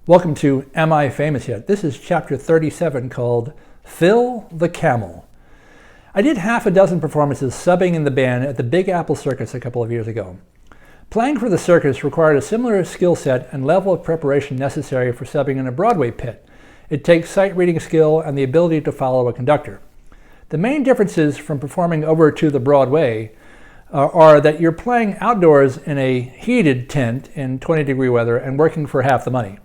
Welcome to Am I Famous Yet? This is chapter 37 called Phil the Camel. I did half a dozen performances subbing in the band at the Big Apple Circus a couple of years ago. Playing for the circus required a similar skill set and level of preparation necessary for subbing in a Broadway pit. It takes sight reading skill and the ability to follow a conductor. The main differences from performing over to the Broadway are that you're playing outdoors in a heated tent in 20-degree weather and working for half the money.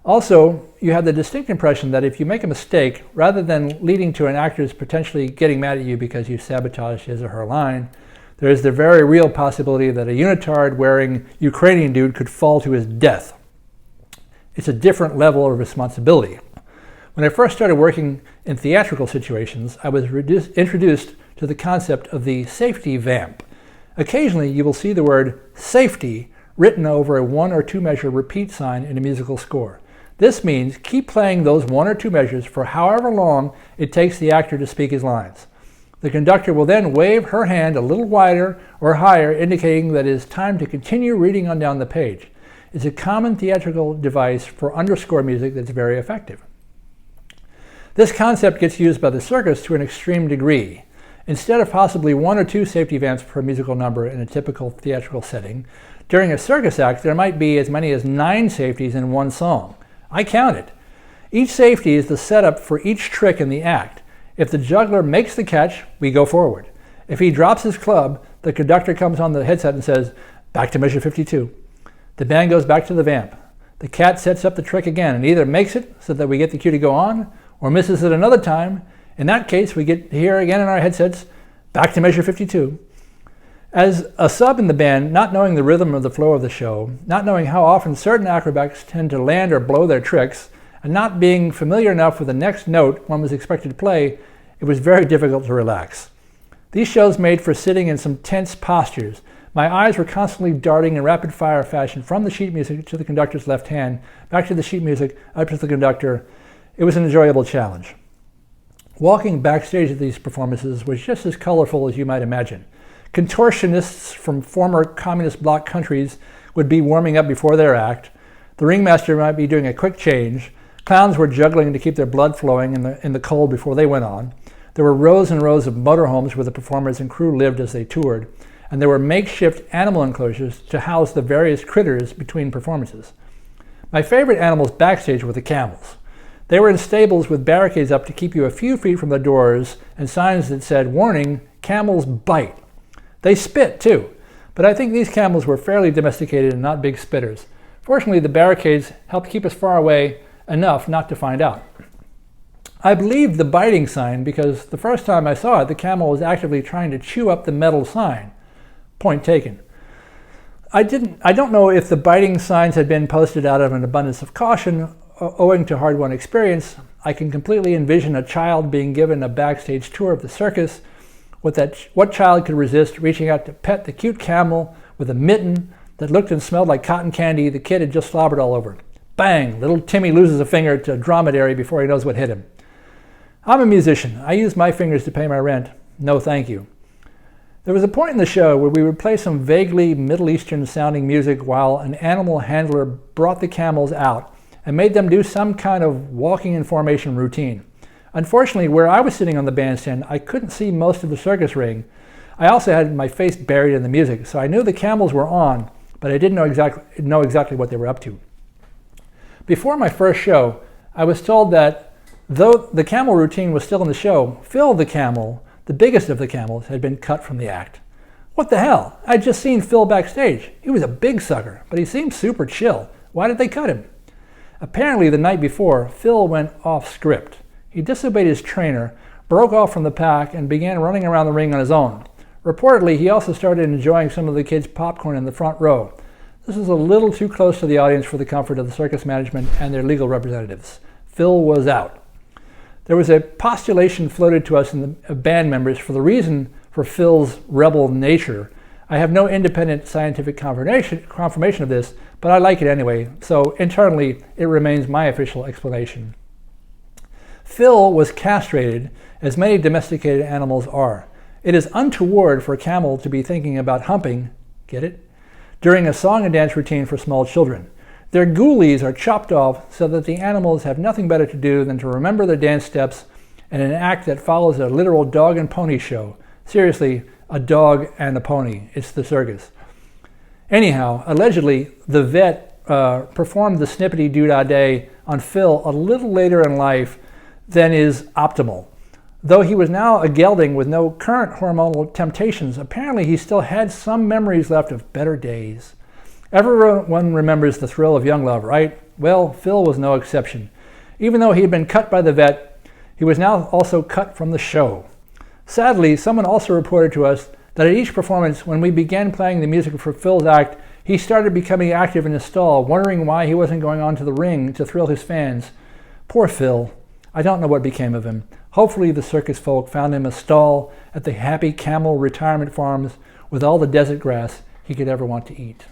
Also, you have the distinct impression that if you make a mistake, rather than leading to an actor's potentially getting mad at you because you sabotaged his or her line, there is the very real possibility that a unitard wearing Ukrainian dude could fall to his death. It's a different level of responsibility. When I first started working in theatrical situations, I was introduced to the concept of the safety vamp. Occasionally, you will see the word safety written over a 1 or 2 measure repeat sign in a musical score. This means keep playing those 1 or 2 measures for however long it takes the actor to speak his lines. The conductor will then wave her hand a little wider or higher, indicating that it is time to continue reading on down the page. It's a common theatrical device for underscore music that's very effective. This concept gets used by the circus to an extreme degree. Instead of possibly 1 or 2 safety vamps per musical number in a typical theatrical setting, during a circus act there might be as many as 9 safeties in one song. I counted. Each safety is the setup for each trick in the act. If the juggler makes the catch, we go forward. If he drops his club, the conductor comes on the headset and says, "Back to measure 52." The band goes back to the vamp. The cat sets up the trick again and either makes it so that we get the cue to go on, or misses it another time. In that case, we get to hear again in our headsets, "Back to measure 52." As a sub in the band, not knowing the rhythm or the flow of the show, not knowing how often certain acrobats tend to land or blow their tricks, and not being familiar enough with the next note one was expected to play, it was very difficult to relax. These shows made for sitting in some tense postures. My eyes were constantly darting in rapid-fire fashion from the sheet music to the conductor's left hand, back to the sheet music, up to the conductor. It was an enjoyable challenge. Walking backstage at these performances was just as colorful as you might imagine. Contortionists from former communist bloc countries would be warming up before their act. The ringmaster might be doing a quick change. Clowns were juggling to keep their blood flowing in the cold before they went on. There were rows and rows of motorhomes where the performers and crew lived as they toured. And there were makeshift animal enclosures to house the various critters between performances. My favorite animals backstage were the camels. They were in stables with barricades up to keep you a few feet from the doors and signs that said, "Warning, camels bite." They spit too, but I think these camels were fairly domesticated and not big spitters. Fortunately, the barricades helped keep us far away enough not to find out. I believed the biting sign because the first time I saw it, the camel was actively trying to chew up the metal sign. Point taken. I don't know if the biting signs had been posted out of an abundance of caution owing to hard-won experience. I can completely envision a child being given a backstage tour of the circus. What child could resist reaching out to pet the cute camel with a mitten that looked and smelled like cotton candy the kid had just slobbered all over? Bang! Little Timmy loses a finger to dromedary before he knows what hit him. I'm a musician. I use my fingers to pay my rent. No thank you. There was a point in the show where we would play some vaguely Middle Eastern sounding music while an animal handler brought the camels out and made them do some kind of walking in formation routine. Unfortunately, where I was sitting on the bandstand, I couldn't see most of the circus ring. I also had my face buried in the music, so I knew the camels were on, but I didn't know exactly what they were up to. Before my first show, I was told that though the camel routine was still in the show, Phil the Camel, the biggest of the camels, had been cut from the act. What the hell? I'd just seen Phil backstage. He was a big sucker, but he seemed super chill. Why did they cut him? Apparently, the night before, Phil went off script. He disobeyed his trainer, broke off from the pack, and began running around the ring on his own. Reportedly, he also started enjoying some of the kids' popcorn in the front row. This was a little too close to the audience for the comfort of the circus management and their legal representatives. Phil was out. There was a postulation floated to us in the band members for the reason for Phil's rebel nature. I have no independent scientific confirmation of this, but I like it anyway, so internally it remains my official explanation. Phil was castrated, as many domesticated animals are. It is untoward for a camel to be thinking about humping, get it, during a song and dance routine for small children. Their ghoulies are chopped off so that the animals have nothing better to do than to remember their dance steps in an act that follows a literal dog and pony show. Seriously, a dog and a pony. It's the circus. Anyhow, allegedly, the vet performed the snippety doo-dah day on Phil a little later in life than is optimal. Though he was now a gelding with no current hormonal temptations, apparently he still had some memories left of better days. Everyone remembers the thrill of young love, right? Well, Phil was no exception. Even though he had been cut by the vet, he was now also cut from the show. Sadly, someone also reported to us that at each performance, when we began playing the music for Phil's act, he started becoming active in the stall, wondering why he wasn't going on to the ring to thrill his fans. Poor Phil. I don't know what became of him. Hopefully the circus folk found him a stall at the happy Camel retirement farms with all the desert grass he could ever want to eat.